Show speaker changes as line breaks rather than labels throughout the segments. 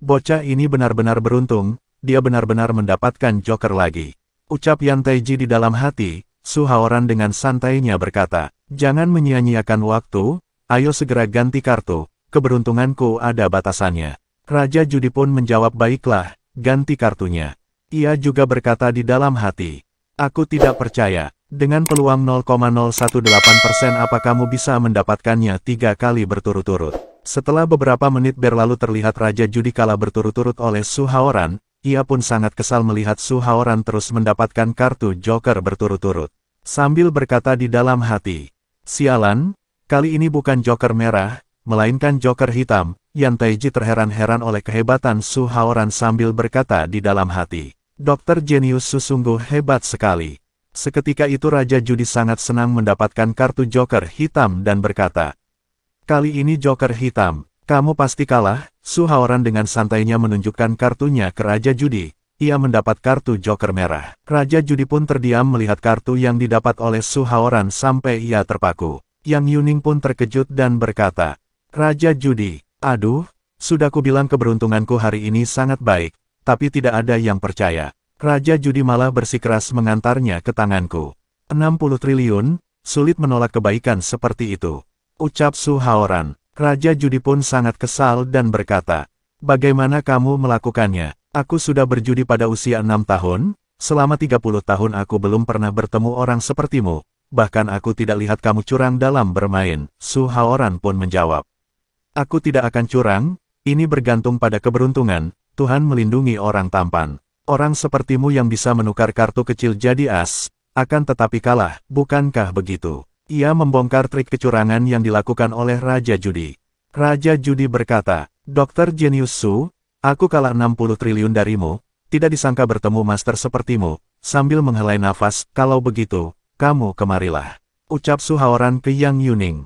Bocah ini benar-benar beruntung, dia benar-benar mendapatkan joker lagi. Ucap Yan Taiji di dalam hati, Su Haoran dengan santainya berkata, jangan menyia-nyiakan waktu, ayo segera ganti kartu, keberuntunganku ada batasannya. Raja judi pun menjawab baiklah, ganti kartunya. Ia juga berkata di dalam hati, aku tidak percaya, dengan peluang 0,018% apa kamu bisa mendapatkannya 3 kali berturut-turut. Setelah beberapa menit berlalu terlihat Raja judi kalah berturut-turut oleh Su Haoran, ia pun sangat kesal melihat Su Haoran terus mendapatkan kartu joker berturut-turut. Sambil berkata di dalam hati, sialan, kali ini bukan joker merah, melainkan joker hitam. Yan Taiji terheran-heran oleh kehebatan Su Haoran sambil berkata di dalam hati, Dokter jenius Su sungguh hebat sekali. Seketika itu Raja judi sangat senang mendapatkan kartu joker hitam dan berkata, kali ini joker hitam, kamu pasti kalah. Su Haoran dengan santainya menunjukkan kartunya ke Raja judi. Ia mendapat kartu joker merah. Raja judi pun terdiam melihat kartu yang didapat oleh Su Haoran sampai ia terpaku. Yang Yuning pun terkejut dan berkata, Raja judi, aduh, sudah kubilang keberuntunganku hari ini sangat baik, tapi tidak ada yang percaya. Raja judi malah bersikeras mengantarnya ke tanganku. 60 triliun, sulit menolak kebaikan seperti itu. Ucap Su Haoran. Raja judi pun sangat kesal dan berkata, bagaimana kamu melakukannya? Aku sudah berjudi pada usia 6 tahun, selama 30 tahun aku belum pernah bertemu orang sepertimu, bahkan aku tidak lihat kamu curang dalam bermain. Su Haoran pun menjawab, aku tidak akan curang, ini bergantung pada keberuntungan, Tuhan melindungi orang tampan. Orang sepertimu yang bisa menukar kartu kecil jadi as, akan tetapi kalah, bukankah begitu? Ia membongkar trik kecurangan yang dilakukan oleh Raja judi. Raja judi berkata, Dokter jenius Su, aku kalah 60 triliun darimu, tidak disangka bertemu master sepertimu. Sambil menghela nafas, kalau begitu, kamu kemarilah. Ucap Su Haoran ke Yang Yuning.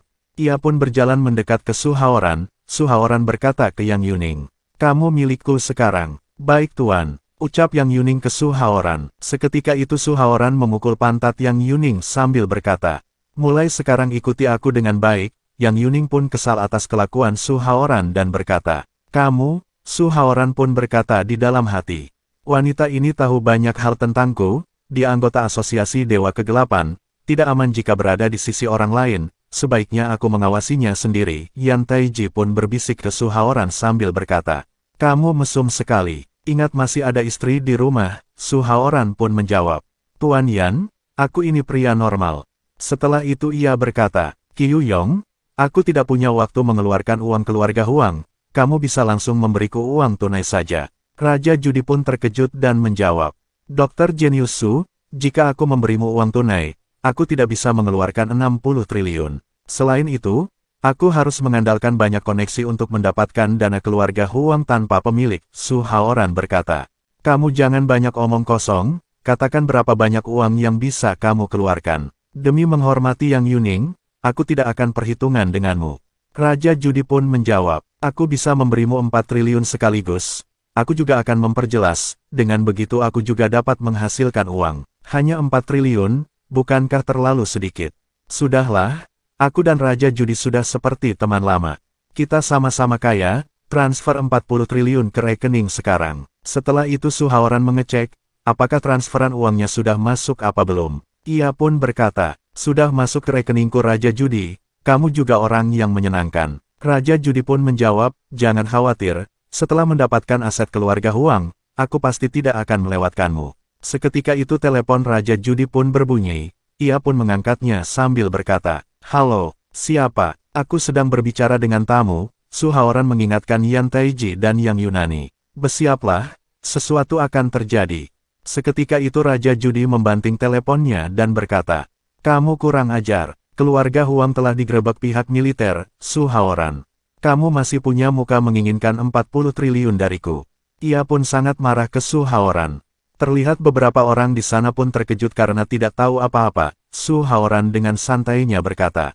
Ia pun berjalan mendekat ke Su Haoran. Su Haoran berkata ke Yang Yuning, kamu milikku sekarang. Baik tuan, ucap Yang Yuning ke Su Haoran. Seketika itu Su Haoran memukul pantat Yang Yuning sambil berkata, mulai sekarang ikuti aku dengan baik. Yang Yuning pun kesal atas kelakuan Su Haoran dan berkata, kamu, Su Haoran pun berkata di dalam hati, wanita ini tahu banyak hal tentangku, dia anggota asosiasi Dewa Kegelapan, tidak aman jika berada di sisi orang lain, sebaiknya aku mengawasinya sendiri. Yan Taiji pun berbisik ke Su Haoran sambil berkata, kamu mesum sekali, ingat masih ada istri di rumah. Su Haoran pun menjawab, Tuan Yan, aku ini pria normal. Setelah itu ia berkata, Qiu Yong, aku tidak punya waktu mengeluarkan uang keluarga Huang, kamu bisa langsung memberiku uang tunai saja. Raja judi pun terkejut dan menjawab, Dokter jenius Su, jika aku memberimu uang tunai, aku tidak bisa mengeluarkan 60 triliun. Selain itu, aku harus mengandalkan banyak koneksi untuk mendapatkan dana keluarga Huang tanpa pemilik. Su Haoran berkata, kamu jangan banyak omong kosong, katakan berapa banyak uang yang bisa kamu keluarkan. Demi menghormati Yang Yuning, aku tidak akan perhitungan denganmu. Raja judi pun menjawab, aku bisa memberimu 4 triliun sekaligus. Aku juga akan memperjelas, dengan begitu aku juga dapat menghasilkan uang. Hanya 4 triliun, bukankah terlalu sedikit? Sudahlah, aku dan Raja judi sudah seperti teman lama. Kita sama-sama kaya, transfer 40 triliun ke rekening sekarang. Setelah itu Su Haoran mengecek, apakah transferan uangnya sudah masuk apa belum. Ia pun berkata, sudah masuk ke rekeningku Raja judi, kamu juga orang yang menyenangkan. Raja judi pun menjawab, jangan khawatir, setelah mendapatkan aset keluarga Huang, aku pasti tidak akan melewatkanmu. Seketika itu telepon Raja judi pun berbunyi, ia pun mengangkatnya sambil berkata, halo, siapa? Aku sedang berbicara dengan tamu. Su Haoran mengingatkan Yan Taiji dan Yang Yunani. Bersiaplah, sesuatu akan terjadi. Seketika itu Raja judi membanting teleponnya dan berkata, kamu kurang ajar, keluarga Huang telah digerebek pihak militer. Su Haoran, kamu masih punya muka menginginkan 40 triliun dariku. Ia pun sangat marah ke Su Haoran. Terlihat beberapa orang di sana pun terkejut karena tidak tahu apa-apa. Su Haoran dengan santainya berkata,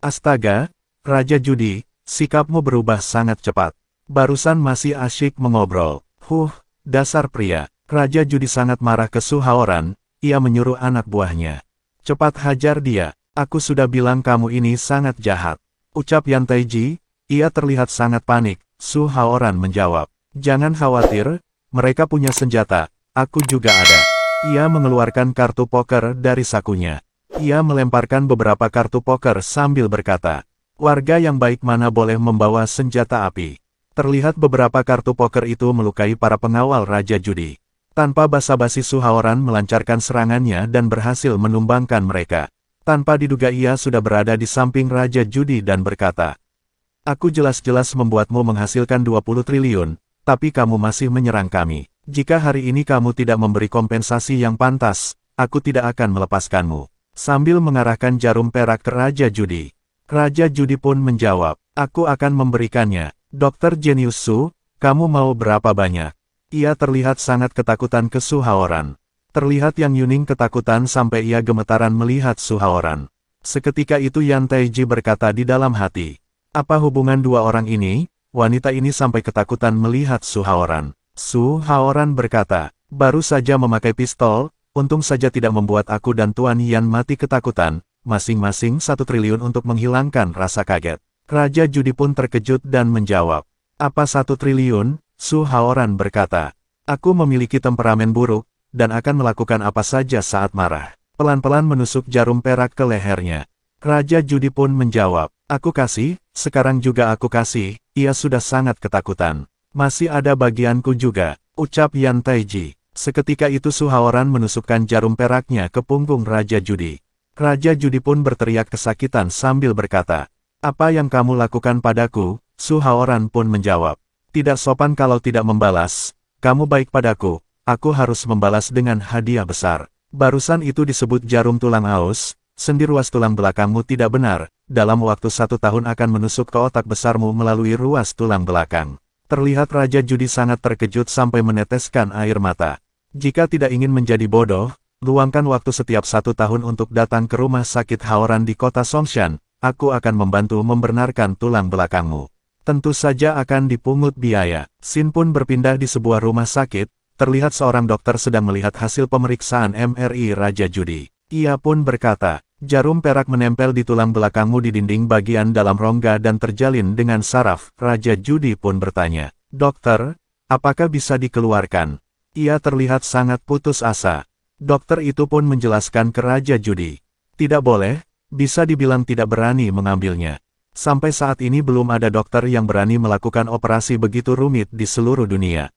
astaga, Raja judi, sikapmu berubah sangat cepat. Barusan masih asyik mengobrol. Dasar pria. Raja judi sangat marah ke Su Haoran, ia menyuruh anak buahnya. Cepat hajar dia, aku sudah bilang kamu ini sangat jahat. Ucap Yan Taiji, ia terlihat sangat panik. Su Haoran menjawab, Jangan khawatir, mereka punya senjata, aku juga ada. Ia mengeluarkan kartu poker dari sakunya. Ia melemparkan beberapa kartu poker sambil berkata, warga yang baik mana boleh membawa senjata api. Terlihat beberapa kartu poker itu melukai para pengawal Raja Judi. Tanpa basa-basi Su Haoran melancarkan serangannya dan berhasil menumbangkan mereka. Tanpa diduga ia sudah berada di samping Raja Judi dan berkata, aku jelas-jelas membuatmu menghasilkan 20 triliun, tapi kamu masih menyerang kami. Jika hari ini kamu tidak memberi kompensasi yang pantas, aku tidak akan melepaskanmu. Sambil mengarahkan jarum perak ke Raja Judi. Raja Judi pun menjawab, aku akan memberikannya. Dokter Jenius Su, kamu mau berapa banyak? Ia terlihat sangat ketakutan ke Su Haoran. Terlihat Yang Yuning ketakutan sampai ia gemetaran melihat Su Haoran. Seketika itu Yan Taiji berkata di dalam hati, apa hubungan dua orang ini? Wanita ini sampai ketakutan melihat Su Haoran. Su Haoran berkata, baru saja memakai pistol, untung saja tidak membuat aku dan Tuan Yan mati ketakutan, masing-masing 1 triliun untuk menghilangkan rasa kaget. Raja Judi pun terkejut dan menjawab, apa 1 triliun? Su Haoran berkata, aku memiliki temperamen buruk, dan akan melakukan apa saja saat marah. Pelan-pelan menusuk jarum perak ke lehernya. Raja Judi pun menjawab, aku kasih, sekarang juga aku kasih, ia sudah sangat ketakutan. Masih ada bagianku juga, ucap Yan Taiji. Seketika itu Su Haoran menusukkan jarum peraknya ke punggung Raja Judi. Raja Judi pun berteriak kesakitan sambil berkata, apa yang kamu lakukan padaku? Su Haoran pun menjawab, tidak sopan kalau tidak membalas, kamu baik padaku, aku harus membalas dengan hadiah besar. Barusan itu disebut jarum tulang aus. Sendi ruas tulang belakangmu tidak benar, dalam waktu 1 tahun akan menusuk ke otak besarmu melalui ruas tulang belakang. Terlihat Raja Judi sangat terkejut sampai meneteskan air mata. Jika tidak ingin menjadi bodoh, luangkan waktu setiap 1 tahun untuk datang ke rumah sakit Haoran di kota Songshan, aku akan membantu membenarkan tulang belakangmu. Tentu saja akan dipungut biaya. Sin pun berpindah di sebuah rumah sakit, terlihat seorang dokter sedang melihat hasil pemeriksaan MRI Raja Judi. Ia pun berkata, jarum perak menempel di tulang belakangmu di dinding bagian dalam rongga dan terjalin dengan saraf. Raja Judi pun bertanya, dokter, apakah bisa dikeluarkan? Ia terlihat sangat putus asa. Dokter itu pun menjelaskan ke Raja Judi, tidak boleh, bisa dibilang tidak berani mengambilnya. Sampai saat ini belum ada dokter yang berani melakukan operasi begitu rumit di seluruh dunia.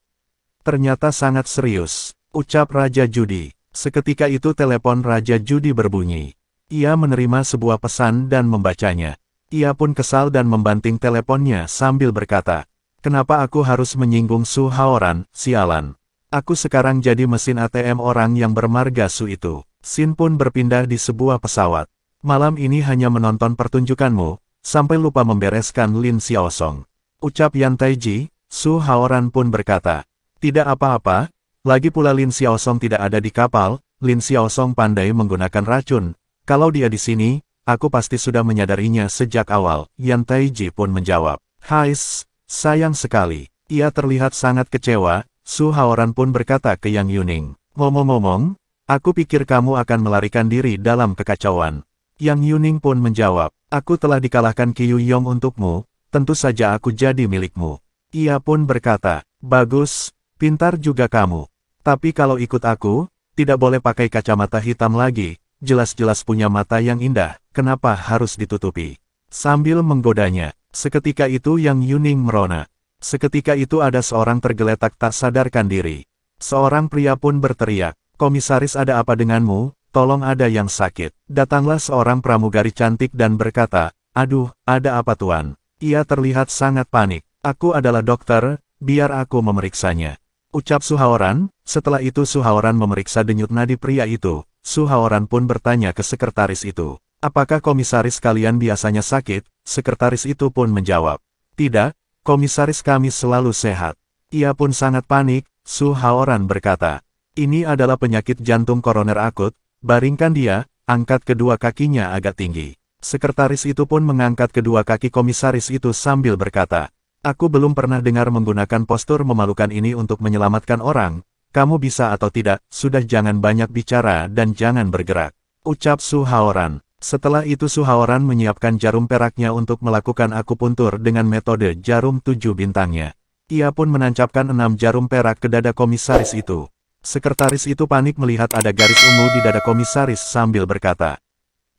Ternyata sangat serius, ucap Raja Judi. Seketika itu telepon Raja Judi berbunyi. Ia menerima sebuah pesan dan membacanya. Ia pun kesal dan membanting teleponnya sambil berkata, kenapa aku harus menyinggung Su Haoran, sialan. Aku sekarang jadi mesin ATM orang yang bermarga Su itu. Sin pun berpindah di sebuah pesawat. Malam ini hanya menonton pertunjukanmu, sampai lupa membereskan Lin Xiaosong. Ucap Yan Taiji. Su Haoran pun berkata, tidak apa-apa. Lagi pula Lin Xiaosong tidak ada di kapal, Lin Xiaosong pandai menggunakan racun. Kalau dia di sini, aku pasti sudah menyadarinya sejak awal. Yan Taiji pun menjawab, hais, sayang sekali. Ia terlihat sangat kecewa. Su Haoran pun berkata ke Yang Yuning, ngomong-ngomong, aku pikir kamu akan melarikan diri dalam kekacauan. Yang Yuning pun menjawab, aku telah dikalahkan Qiu Yong untukmu, tentu saja aku jadi milikmu. Ia pun berkata, bagus, pintar juga kamu. Tapi kalau ikut aku, tidak boleh pakai kacamata hitam lagi, jelas-jelas punya mata yang indah, kenapa harus ditutupi? Sambil menggodanya, seketika itu Yang Yuning merona. Seketika itu ada seorang tergeletak tak sadarkan diri. Seorang pria pun berteriak, komisaris ada apa denganmu? Tolong ada yang sakit. Datanglah seorang pramugari cantik dan berkata, aduh, ada apa tuan? Ia terlihat sangat panik. Aku adalah dokter, biar aku memeriksanya. Ucap Su Haoran. Setelah itu Su Haoran memeriksa denyut nadi pria itu. Su Haoran pun bertanya ke sekretaris itu, apakah komisaris kalian biasanya sakit? Sekretaris itu pun menjawab, tidak, komisaris kami selalu sehat. Ia pun sangat panik. Su Haoran berkata, ini adalah penyakit jantung koroner akut, baringkan dia, angkat kedua kakinya agak tinggi. Sekretaris itu pun mengangkat kedua kaki komisaris itu sambil berkata, aku belum pernah dengar menggunakan postur memalukan ini untuk menyelamatkan orang. Kamu bisa atau tidak, sudah jangan banyak bicara dan jangan bergerak. Ucap Su Haoran. Setelah itu Su Haoran menyiapkan jarum peraknya untuk melakukan akupuntur dengan metode jarum 7 bintangnya. Ia pun menancapkan 6 jarum perak ke dada komisaris itu. Sekretaris itu panik melihat ada garis ungu di dada komisaris sambil berkata,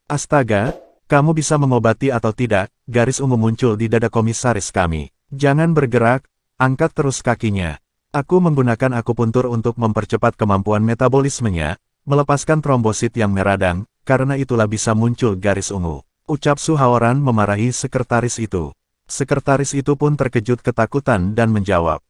"Astaga, kamu bisa mengobati atau tidak?" Garis ungu muncul di dada komisaris kami. "Jangan bergerak, angkat terus kakinya. Aku menggunakan akupuntur untuk mempercepat kemampuan metabolismenya, melepaskan trombosit yang meradang, karena itulah bisa muncul garis ungu," ucap Su Haoran memarahi sekretaris itu. Sekretaris itu pun terkejut ketakutan dan menjawab,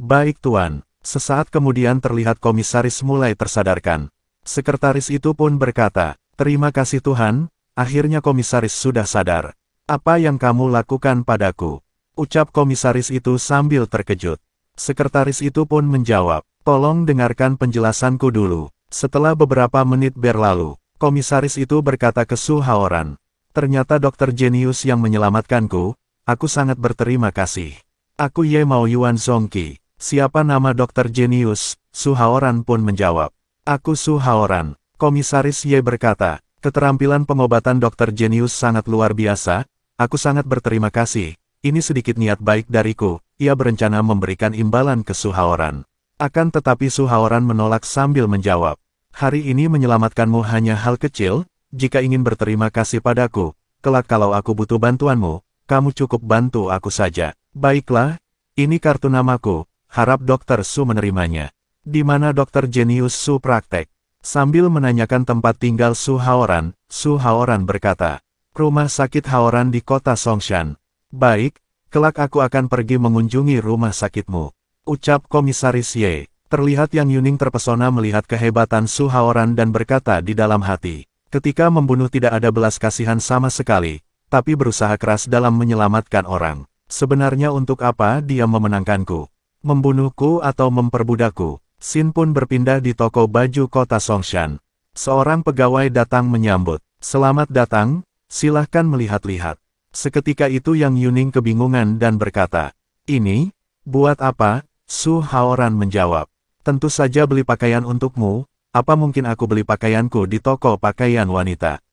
baik tuan." Sesaat kemudian terlihat komisaris mulai tersadarkan. Sekretaris itu pun berkata, "Terima kasih Tuhan, akhirnya komisaris sudah sadar. Apa yang kamu lakukan padaku?" ucap komisaris itu sambil terkejut. Sekretaris itu pun menjawab, "Tolong dengarkan penjelasanku dulu." Setelah beberapa menit berlalu, komisaris itu berkata ke Su Haoran, "Ternyata dokter jenius yang menyelamatkanku, aku sangat berterima kasih. Aku Ye Mao Yuan Zongqi." "Siapa nama dokter jenius?" Su Haoran pun menjawab, "Aku Su Haoran." Komisaris Ye berkata, "Keterampilan pengobatan dokter jenius sangat luar biasa, aku sangat berterima kasih. Ini sedikit niat baik dariku." Ia berencana memberikan imbalan ke Su Haoran. Akan tetapi Su Haoran menolak sambil menjawab, "Hari ini menyelamatkanmu hanya hal kecil, jika ingin berterima kasih padaku, kelak kalau aku butuh bantuanmu, kamu cukup bantu aku saja." "Baiklah, ini kartu namaku, harap dokter Su menerimanya." "Di mana dokter jenius Su praktek?" Sambil menanyakan tempat tinggal Su Haoran berkata, "Rumah sakit Haoran di kota Songshan." "Baik, kelak aku akan pergi mengunjungi rumah sakitmu," ucap komisaris Ye. Terlihat Yang Yuning terpesona melihat kehebatan Su Haoran dan berkata di dalam hati, "Ketika membunuh tidak ada belas kasihan sama sekali, tapi berusaha keras dalam menyelamatkan orang. Sebenarnya untuk apa dia memenangkanku? Membunuhku atau memperbudakku?" Sin pun berpindah di toko baju kota Songshan. Seorang pegawai datang menyambut. "Selamat datang, silahkan melihat-lihat." Seketika itu Yang Yuning kebingungan dan berkata, "Ini, buat apa?" Su Haoran menjawab, "Tentu saja beli pakaian untukmu, apa mungkin aku beli pakaianku di toko pakaian wanita?"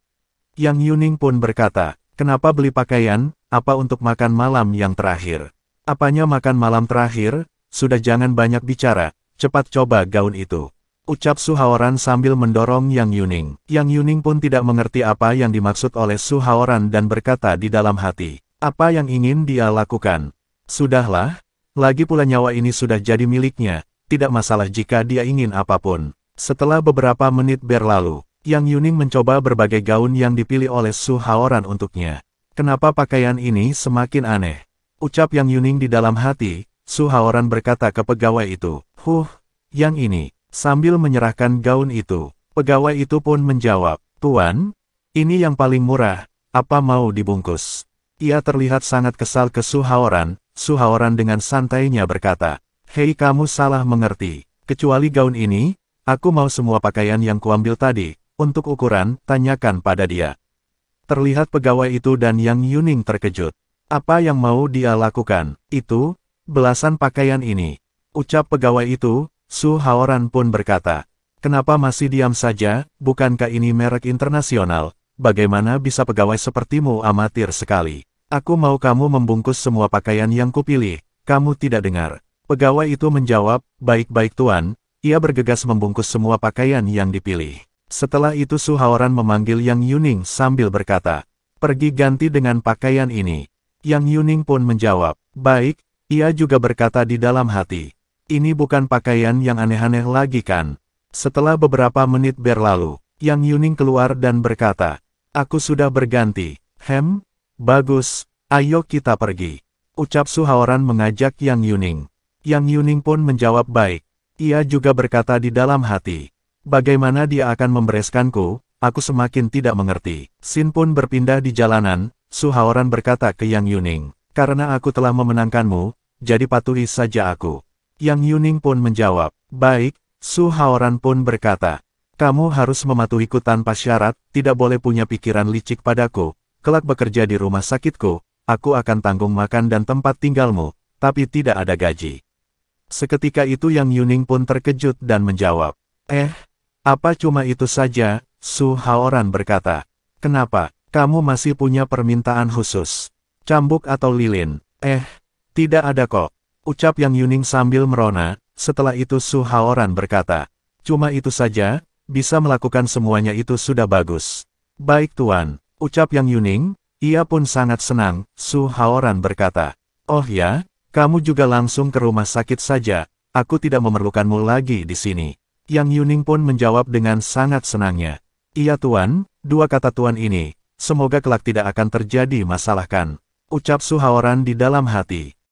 Yang Yuning pun berkata, "Kenapa beli pakaian, apa untuk makan malam yang terakhir?" "Apanya makan malam terakhir? Sudah jangan banyak bicara, cepat coba gaun itu," ucap Su Haoran sambil mendorong Yang Yuning. Yang Yuning pun tidak mengerti apa yang dimaksud oleh Su Haoran dan berkata di dalam hati, apa yang ingin dia lakukan? "Sudahlah, lagi pula nyawa ini sudah jadi miliknya, tidak masalah jika dia ingin apapun." Setelah beberapa menit berlalu, Yang Yuning mencoba berbagai gaun yang dipilih oleh Su Haoran untuknya. "Kenapa pakaian ini semakin aneh?" ucap Yang Yuning di dalam hati. Su Haoran berkata ke pegawai itu, yang ini." Sambil menyerahkan gaun itu, pegawai itu pun menjawab, "Tuan, ini yang paling murah, apa mau dibungkus?" Ia terlihat sangat kesal ke Su Haoran. Su Haoran dengan santainya berkata, "Hei, kamu salah mengerti. Kecuali gaun ini, aku mau semua pakaian yang kuambil tadi. Untuk ukuran, tanyakan pada dia." Terlihat pegawai itu dan Yang Yuning terkejut. Apa yang mau dia lakukan? "Itu, belasan pakaian ini," ucap pegawai itu. Su Haoran pun berkata, "Kenapa masih diam saja, bukankah ini merek internasional? Bagaimana bisa pegawai sepertimu amatir sekali? Aku mau kamu membungkus semua pakaian yang kupilih, kamu tidak dengar?" Pegawai itu menjawab, "Baik-baik tuan." Ia bergegas membungkus semua pakaian yang dipilih. Setelah itu Su Haoran memanggil Yang Yuning sambil berkata, "Pergi ganti dengan pakaian ini." Yang Yuning pun menjawab, "Baik." Ia juga berkata di dalam hati, "Ini bukan pakaian yang aneh-aneh lagi kan?" Setelah beberapa menit berlalu, Yang Yuning keluar dan berkata, "Aku sudah berganti." Bagus, ayo kita pergi," ucap Su Haoran mengajak Yang Yuning. Yang Yuning pun menjawab baik. Ia juga berkata di dalam hati, "Bagaimana dia akan membereskanku, aku semakin tidak mengerti." Sin pun berpindah di jalanan. Su Haoran berkata ke Yang Yuning, "Karena aku telah memenangkanmu, jadi patuhi saja aku." Yang Yuning pun menjawab, "Baik." Su Haoran pun berkata, "Kamu harus mematuhiku tanpa syarat, tidak boleh punya pikiran licik padaku. Kelak bekerja di rumah sakitku, aku akan tanggung makan dan tempat tinggalmu, tapi tidak ada gaji." Seketika itu Yang Yuning pun terkejut dan menjawab, apa cuma itu saja?" Su Haoran berkata, "Kenapa, kamu masih punya permintaan khusus? Cambuk atau lilin?" Tidak ada kok." Ucap Yang Yuning sambil merona. Setelah itu Su Haoran berkata, cuma itu saja, bisa melakukan semuanya itu sudah bagus. Baik Tuan, ucap Yang Yuning, ia pun sangat senang. Su Haoran berkata, oh ya, kamu juga langsung ke rumah sakit saja, aku tidak memerlukanmu lagi di sini. Yang Yuning pun menjawab dengan sangat senangnya. Iya Tuan, dua kata Tuan ini, semoga kelak tidak akan terjadi masalah kan. Ucap Su Haoran di dalam hati.